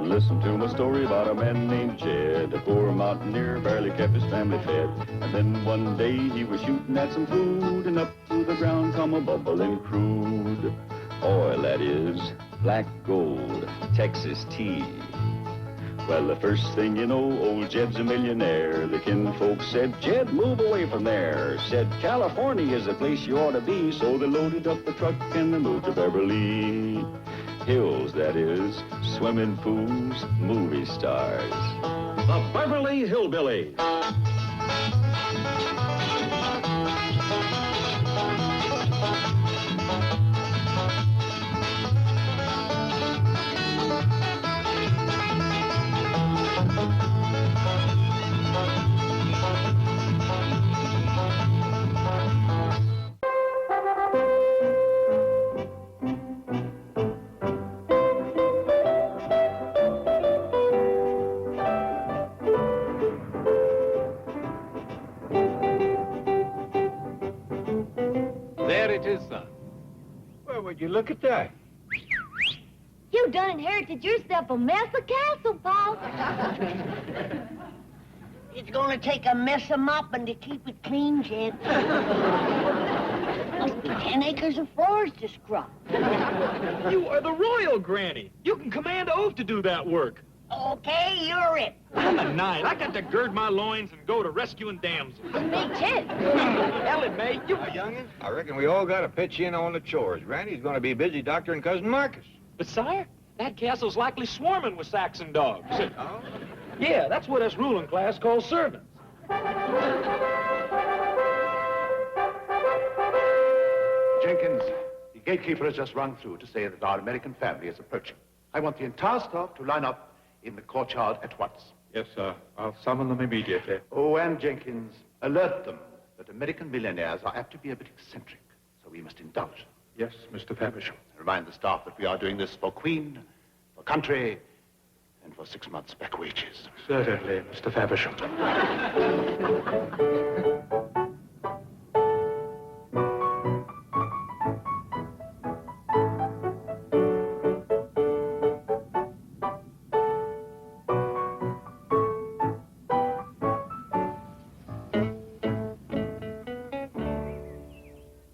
Listen to my story about a man named Jed. A poor mountaineer barely kept his family fed. And then one day he was shooting at some food, and up to the ground come a bubbling crude oil, that is, black gold, Texas tea. Well, the first thing you know, old Jed's a millionaire. The kinfolk said, Jed, move away from there. Said, California is the place you ought to be. So they loaded up the truck and they moved to Beverly Hills, that is, swimming pools, movie stars. The Beverly Hillbillies. There it is, son. Well, would you look at that? You done inherited yourself a mess of castle, Pa. It's gonna take a mess of mopping to keep it clean, Jed. Must be 10 acres of floors to scrub. You are the royal granny. You can command oath to do that work. Okay, you're it. I'm a knight. I got to gird my loins and go to rescuing damsels. Me too. Ellen May, you... youngin', I reckon we all got to pitch in on the chores. Granny's going to be busy doctoring Cousin Marcus. But, sire, that castle's likely swarming with Saxon dogs. Oh? Yeah, that's what us ruling class calls servants. Jenkins, the gatekeeper has just rung through to say that our American family is approaching. I want the entire staff to line up in the courtyard at once. Yes, sir. I'll summon them immediately. Oh, and Jenkins, alert them that American millionaires are apt to be a bit eccentric, so we must indulge. Yes, Mr. Faversham. Remind the staff that we are doing this for Queen, for country, and for 6 months' back wages. Certainly, Mr. Faversham.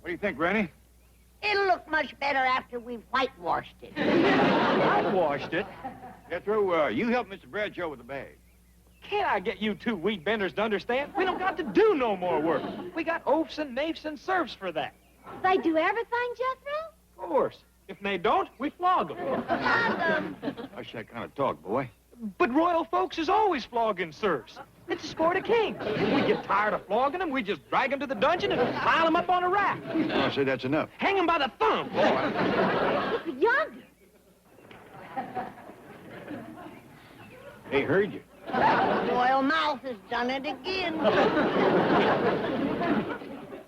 What do you think, Granny? It'll look much better after we've whitewashed it. Whitewashed it? Jethro, you help Mr. Bradshaw with the bag. Can't I get you two wheat benders to understand? We don't got to do no more work. We got oafs and naifs and serfs for that. They do everything, Jethro? Of course. If they don't, we flog them. Hush that kind of talk, boy. But royal folks is always flogging serfs. It's a sport of kings. When we get tired of flogging them, we just drag them to the dungeon and pile them up on a rack. I say that's enough. Hang them by the thumb. Look yonder. They heard you. Royal Mouth has done it again.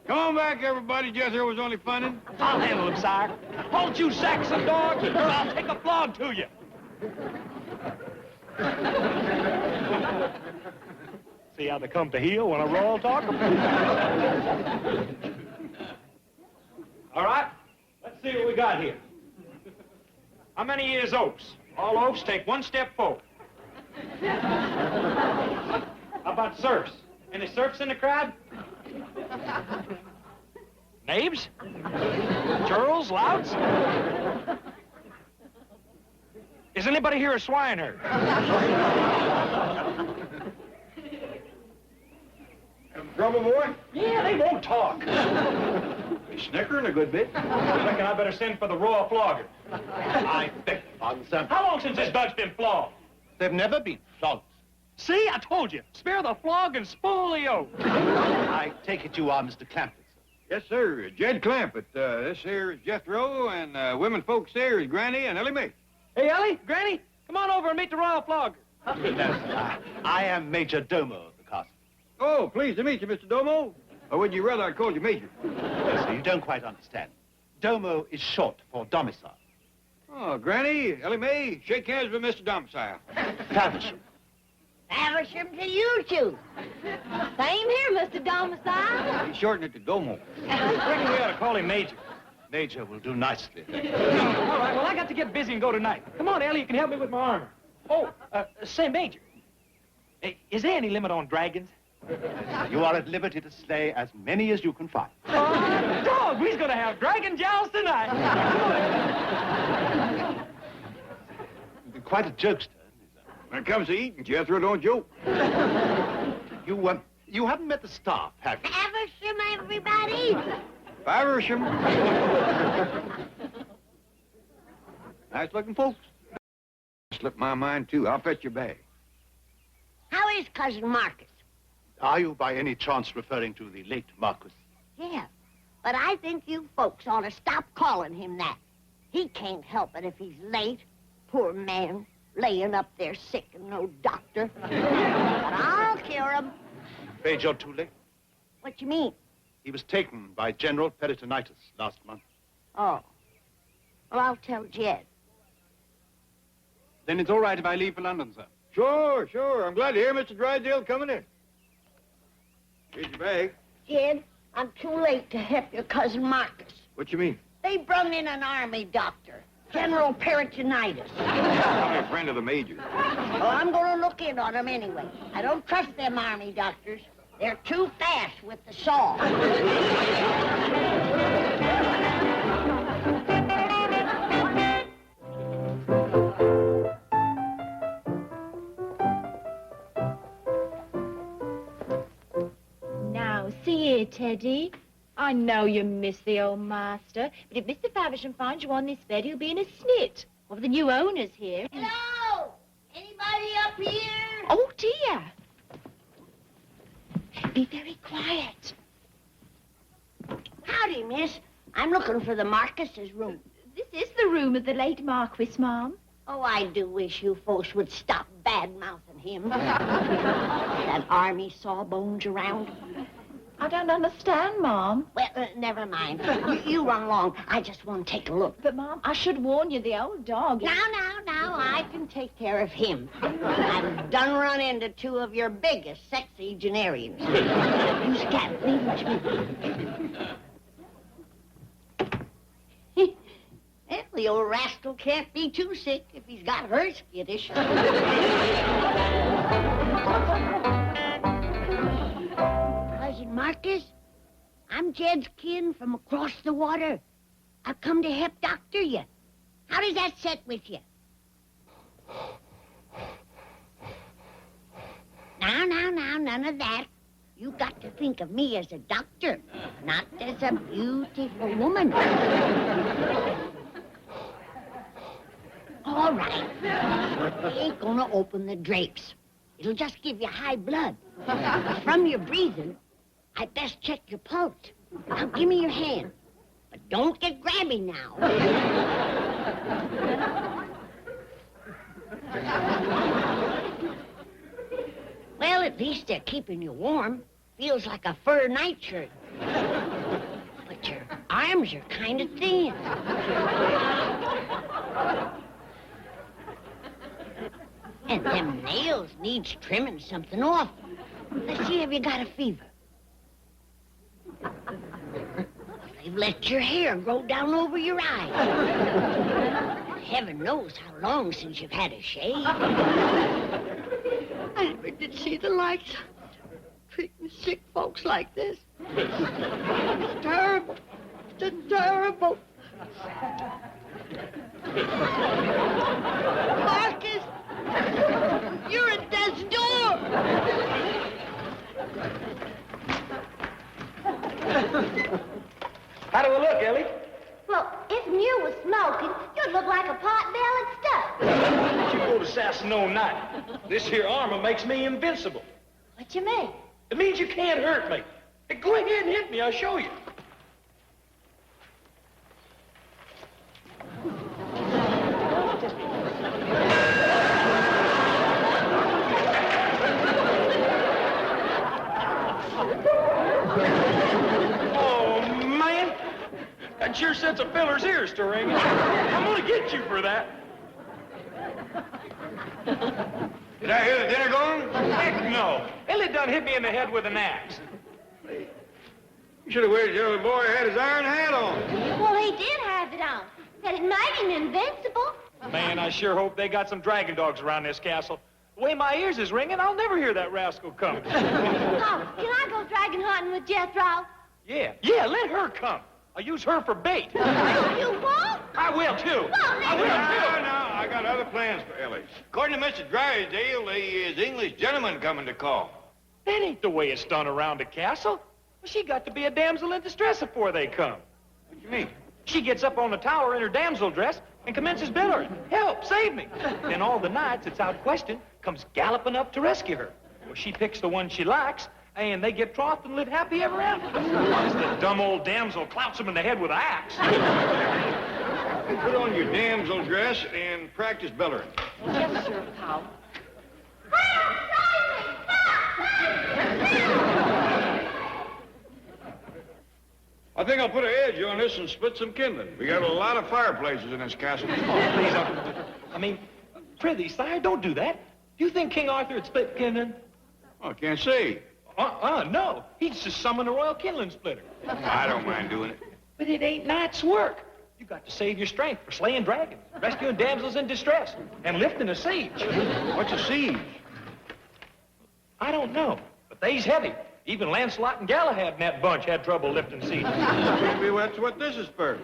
Come on back, everybody. Jethro was only funning. I'll handle him, sire. Hold you Saxon dogs, or I'll take a flog to you. See how they come to heel when a royal talk? All right, let's see what we got here. How many is oafs? All oafs take one step forward. How about serfs? Any serfs in the crowd? Knaves? Churls? Louts? Is anybody here a swineherd? Trouble, boy? Yeah, they won't talk. They snickering a good bit. I reckon I better send for the royal flogger. I beg your pardon, sir. How long since this dog's been flogged? They've never been flogged. See, I told you. Spare the flog and spoil the oath. I take it you are Mr. Clampett, sir. Yes, sir. Jed Clampett. This here is Jethro, and women folks there is Granny and Ellie Mae. Hey, Ellie, Granny, come on over and meet the royal flogger. No, sir. I am Major Domo of the castle. Oh, pleased to meet you, Mr. Domo. Or would you rather I called you Major? No, sir, you don't quite understand. Domo is short for domicile. Oh, Granny, Ellie Mae, shake hands with Mr. Domicile. Faversham. Faversham to you two. Same here, Mr. Domicile. He shortened it to Domo. I reckon we ought to call him Major. Major will do nicely, thank you. All right, well, I got to get busy and go tonight. Come on, Ellie, you can help me with my armor. Oh, say, Major, is there any limit on dragons? You are at liberty to slay as many as you can find. Dog, we's gonna have dragon jowls tonight. Quite a jokester. When it comes to eating, Jethro, don't joke. You haven't met the staff, have you? Faversham, everybody. Faversham. Nice-looking folks. Slipped my mind, too. I'll fetch your bag. How is Cousin Marcus? Are you by any chance referring to the late Marquis? Yeah, but I think you folks ought to stop calling him that. He can't help it if he's late. Poor man, laying up there sick and no doctor. But I'll cure him. Afraid you're too late. What you mean? He was taken by general peritonitis last month. Oh. Well, I'll tell Jed. Then it's all right if I leave for London, sir. Sure, sure. I'm glad to hear Mr. Drysdale coming in. Here's your bag. Jed, I'm too late to help your Cousin Marcus. What you mean? They brung in an army doctor. General peritonitis. I'm a friend of the Major. Well, I'm going to look in on him anyway. I don't trust them army doctors. They're too fast with the saw. Now, see here, Teddy. I know you miss the old master, but if Mr. Faversham finds you on this bed, he'll be in a snit. Well, the new owner's here. Hello? Anybody up here? Oh, dear. Be very quiet. Howdy, miss. I'm looking for the Marcus's room. This is the room of the late Marquis, Ma'am. Oh, I do wish you folks would stop bad-mouthing him. That army sawbones around. I don't understand, Ma'am. Well, never mind. You run along. I just want to take a look. But, Ma'am, I should warn you, the old dog is... Now, I can take care of him. I've done run into two of your biggest sexagenarians. You scat, leave it to me. Well, the old rascal can't be too sick if he's got her skittish. Cousin Marcus, I'm Jed's kin from across the water. I've come to help doctor you. How does that set with you? Now, none of that. You got to think of me as a doctor, not as a beautiful woman. All right. We ain't gonna open the drapes. It'll just give you high blood. From your breathing, I best check your pulse. Now, give me your hand. But don't get grabby now. Well, at least they're keeping you warm. Feels like a fur nightshirt. But your arms are kind of thin. And them nails needs trimming something off. Let's see if you got a fever. They've let your hair grow down over your eyes. Heaven knows how long since you've had a shave. I never did see the likes. Treating sick folks like this. It's terrible. It's terrible. Marcus, you're at death's door. How do we look, Ellie? Well, if you was smoking, you'd look like a pot bellied stuff. You go to assassin all night. This here armor makes me invincible. What you mean? It means you can't hurt me. Hey, go ahead and hit me, I'll show you. Oh, man. That sure sets a feller's ears to ringing. I'm gonna get you for that. Did I hear the dinner going? Heck no. Ellie done hit me in the head with an axe. You should have waited till the boy had his iron hat on. Well, he did have it on. Said it made him invincible. Man, I sure hope they got some dragon dogs around this castle. The way my ears is ringing, I'll never hear that rascal come. Oh, can I go dragon hunting with Jethro? Yeah, let her come. I'll use her for bait. You won't? I will, too. I will, too. No, I got other plans for Ellie. According to Mr. Drysdale, there is English gentleman coming to call. That ain't the way it's done around the castle. Well, she got to be a damsel in distress before they come. What do you mean? She gets up on the tower in her damsel dress and commences bellowing, "Help, save me." Then all the knights that's out questing comes galloping up to rescue her. Well, she picks the one she likes, and they get trothed and live happy ever after. As the dumb old damsel clouts him in the head with an axe. Put on your damsel dress and practice bellowing. Yes, sir, pal. I think I'll put an edge on this and split some kindling. We got a lot of fireplaces in this castle. Oh, please, I mean, prithee, sire, don't do that. Do you think King Arthur had split kindling? Oh, I can't say. No. He'd just summon a royal kindling splitter. I don't mind doing it. But it ain't knight's work. You got to save your strength for slaying dragons, rescuing damsels in distress, and lifting a siege. What's a siege? I don't know, but they's heavy. Even Lancelot and Galahad in that bunch had trouble lifting sieges. Maybe that's what this is for.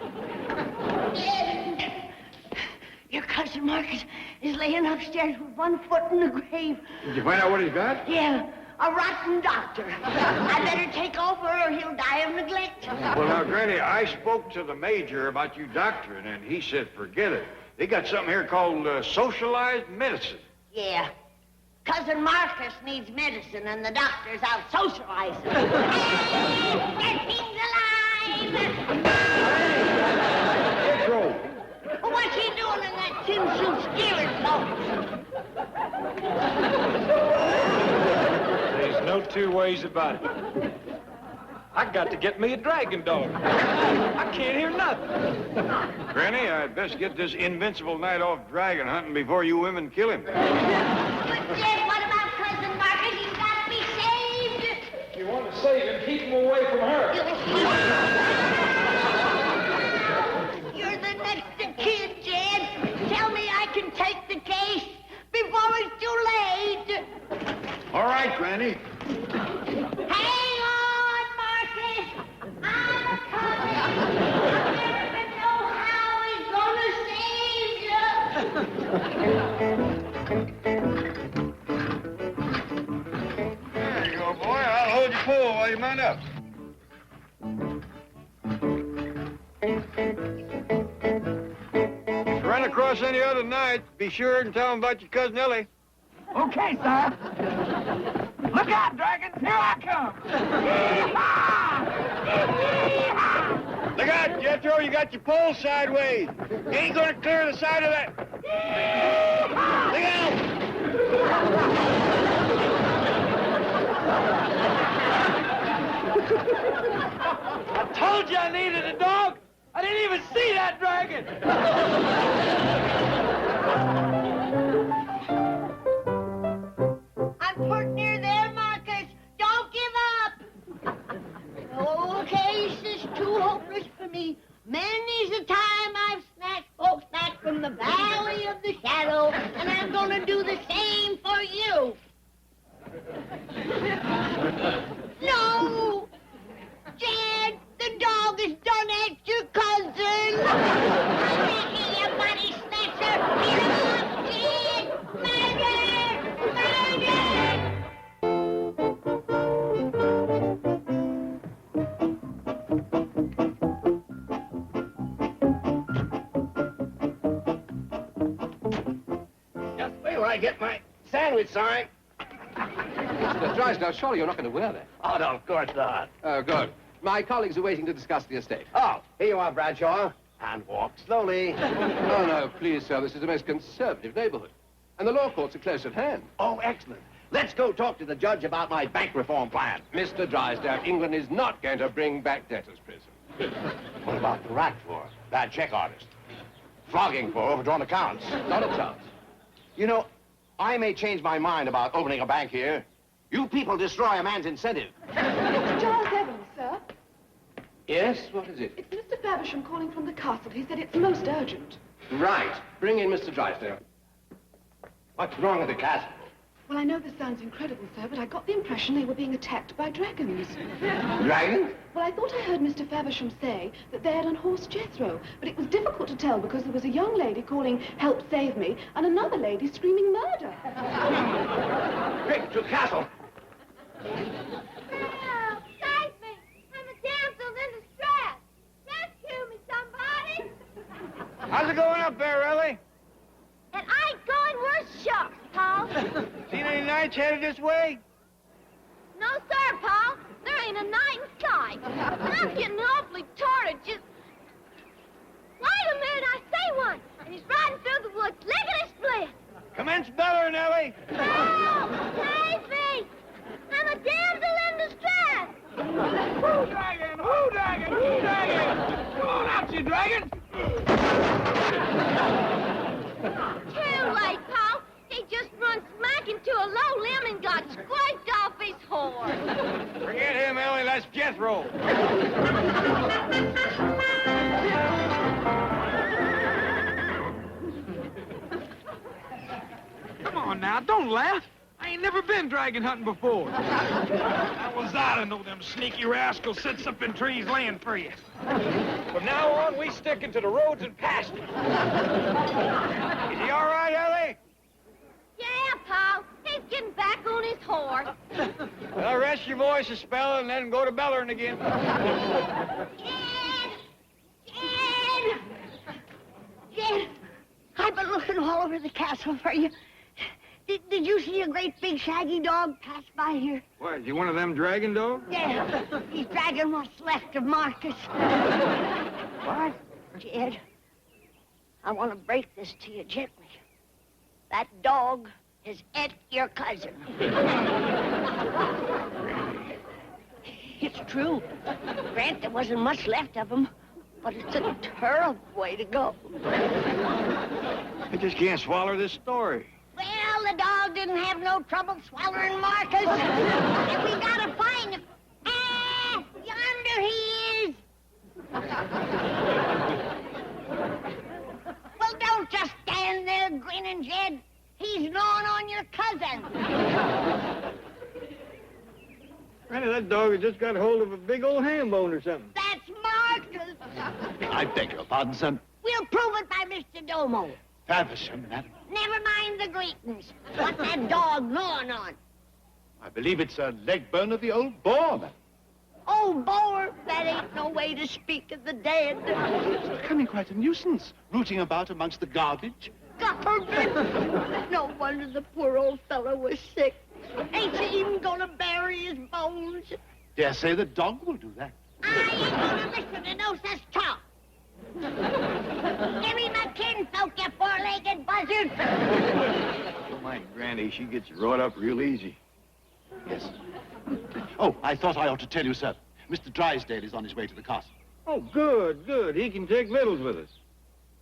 Your cousin Marcus is laying upstairs with one foot in the grave. Did you find out what he's got? Yeah, a rotten doctor. I better take over or he'll die of neglect. Well, now, Granny, I spoke to the major about you doctoring, and he said forget it. They got something here called socialized medicine. Yeah. Cousin Marcus needs medicine, and the doctor's out socializing. Hey, that thing's alive! Jethro! Well, what's he doing in that tin suit steering boat? There's no two ways about it. I got to get me a dragon dog. I can't hear nothing. Granny, I'd best get this invincible knight off dragon hunting before you women kill him. But Dad, what about cousin Marcus? He's got to be saved. If you want to save him, keep him away from her. You're the next of kin, Jed. Tell me I can take the case before it's too late. All right, Granny. Hang on, Marcus. I'm coming. I never know how he's gonna save you. There you go, boy. I'll hold your pull while you mount up. If you run across any other knights, be sure and tell them about your cousin Ellie. Okay, sire. Look out, dragons. Here I come. Yee-haw! Look out, Jethro. You got your pole sideways. You ain't gonna clear the side of that. Look out! I told you I needed a dog. I didn't even see that dragon. I'm put near there, Marcus. Don't give up. The case is too hopeless for me. Many's the time I've snatched folks back from the valley of the shadow, and I'm going to do the same for you. No! Jed, the dog has done at your cousin. I'm making you body snatcher. Get him up, Jed! Murder! Just wait till I get my sandwich sign. Mr. Drysdale, surely you're not going to wear that. Oh, no, of course not. Oh, good. My colleagues are waiting to discuss the estate. Oh, here you are, Bradshaw. And walk slowly. Oh, no, please, sir. This is a most conservative neighborhood. And the law courts are close at hand. Oh, excellent. Let's go talk to the judge about my bank reform plan. Mr. Drysdale, England is not going to bring back debtors' prison. What about the rat for bad check artist? Flogging for overdrawn accounts? Not a chance. You know, I may change my mind about opening a bank here. You people destroy a man's incentive. Charles Evans, sir. Yes? What is it? It's Mr. Faversham calling from the castle. He said it's most urgent. Right. Bring in Mr. Drysdale. What's wrong at the castle? Well, I know this sounds incredible, sir, but I got the impression they were being attacked by dragons. Dragons? Well, I thought I heard Mr. Faversham say that they had unhorsed Jethro, but it was difficult to tell because there was a young lady calling, "Help, save me," and another lady screaming murder. Quick, to castle. Help! Save me! I'm a damsel in distress! Rescue me, somebody! How's it going up there, Ellie? And I ain't going worse shucks, Paul. Seen any knights headed this way? No, sir, Paul. There ain't a night in sight. And I'm getting awfully tired of just... Wait a minute, I see one. And he's riding through the woods, lickety-split. Commence bellowing, Ellie. Help! Save me! I'm a damsel in distress. Who dragon? Who dragon? Who dragon? Come on out, you dragon! Too late, Paul. He just run smack into a low limb and got scraped off his horse. Forget him, Ellie. That's Jethro. Come on now, don't laugh. I ain't never been dragon hunting before. How was I to know them sneaky rascals sits up in trees laying for you? From now on, we sticking to the roads and pastures. Is he all right, Ellie? Yeah, Paul. He's getting back on his horse. Well, rest your voice a spell and then go to bellering again. Jen, I've been looking all over the castle for you. Did you see a great big shaggy dog pass by here? What, is he one of them dragon dogs? Yeah, he's dragging what's left of Marcus. What? Jed, I want to break this to you gently. That dog has ate your cousin. It's true. Grant there wasn't much left of him, but it's a terrible way to go. I just can't swallow this story. Well, the dog didn't have no trouble swallowing Marcus. And we gotta find him. Ah, yonder he is. Well, don't just stand there grinning, Jed. He's gnawing on your cousin. Granny, that dog has just got hold of a big old ham bone or something. That's Marcus. I beg your pardon, sir. We'll prove it by Mr. Domo. Faversham, madam. Never mind the greetings. What's that dog gnawing on? I believe it's a leg bone of the old boar, madam. Oh, boar, that ain't no way to speak of the dead. It's becoming quite a nuisance, rooting about amongst the garbage. Garbage! No wonder the poor old fellow was sick. Ain't you even gonna bury his bones? Dare say the dog will do that. I ain't gonna listen to no such talk. Give me my kinfolk, you four-legged buzzard. My Granny, she gets wrought up real easy. Yes. Oh, I thought I ought to tell you, sir. Mr. Drysdale is on his way to the castle. Oh, good, good. He can take victuals with us.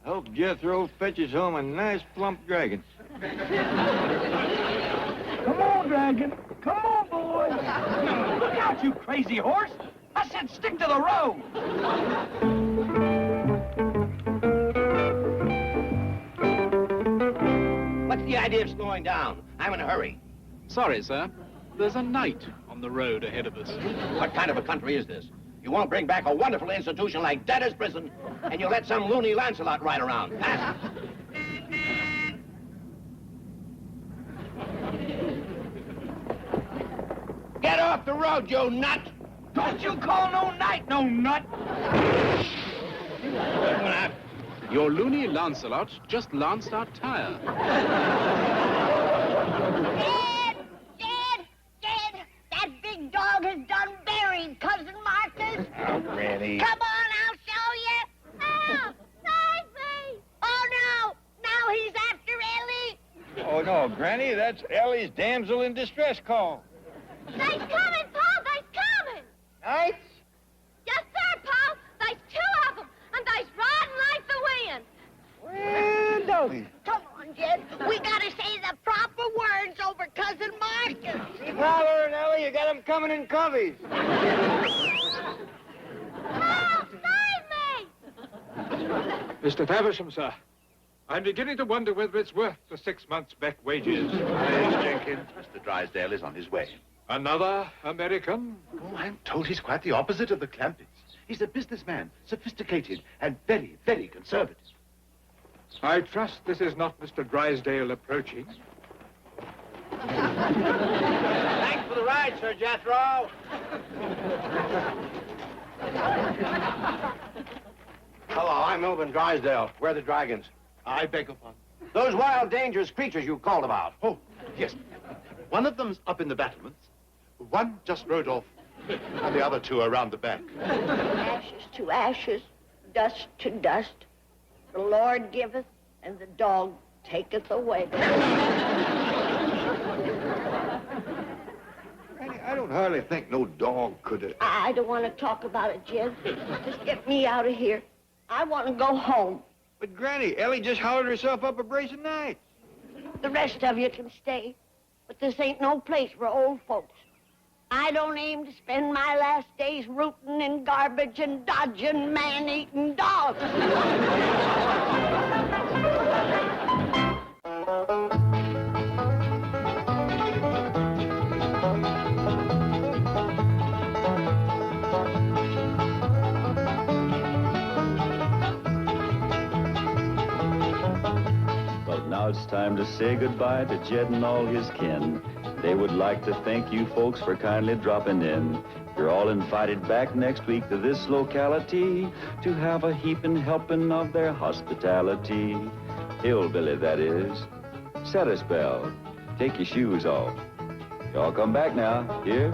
I hope Jethro fetches home a nice plump dragon. Come on, dragon. Come on, boy. Look out, you crazy horse. I said stick to the road. What's the idea of slowing down? I'm in a hurry. Sorry, sir. There's a knight on the road ahead of us. What kind of a country is this? You won't bring back a wonderful institution like debtor's prison, and you'll let some loony Lancelot ride around. Pass. Get off the road, you nut! Don't you call no knight no nut. Your loony Lancelot just lanced our tire. Dad, that big dog has done buried Cousin Marcus. Oh, Granny. Come on, I'll show you. Help! Save me! Oh, no, now he's after Ellie. Oh, no, Granny, that's Ellie's damsel in distress call. They's coming, Paul! They's coming! Knights? Yes, sir, Paul! There's two of them, and they's riding like the wind. Well, doggy. Come on, Jed. We gotta say the proper words over Cousin Marcus. Keep hollering, Ellie. You got them coming in coveys. Help! Save me! Mr. Faversham, sir. I'm beginning to wonder whether it's worth the 6 months' back wages. Please, Jenkins. Mr. Drysdale is on his way. Another American? Oh, I'm told he's quite the opposite of the Clampetts. He's a businessman, sophisticated, and very, very conservative. I trust this is not Mr. Drysdale approaching. Thanks for the ride, Sir Jethro. Hello, I'm Melvin Drysdale. Where are the dragons? I beg your pardon. Those wild, dangerous creatures you called about. Oh, yes. One of them's up in the battlements. One just rode off. And the other two are around the back. Ashes to ashes, dust to dust. The Lord giveth, and the dog taketh away. Granny, I don't hardly think no dog could have... I don't want to talk about it, Jim. Just get me out of here. I want to go home. But, Granny, Ellie just hollered herself up a brace of nights. The rest of you can stay. But this ain't no place for old folks. I don't aim to spend my last days rooting in garbage and dodging man-eating dogs. Well, now it's time to say goodbye to Jed and all his kin. They would like to thank you folks for kindly dropping in. You're all invited back next week to this locality to have a heaping helping of their hospitality. Hillbilly, that is. Set a spell. Take your shoes off. Y'all come back now. Here.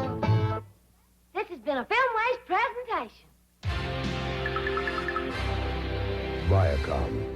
This has been a Filmways presentation. Viacom.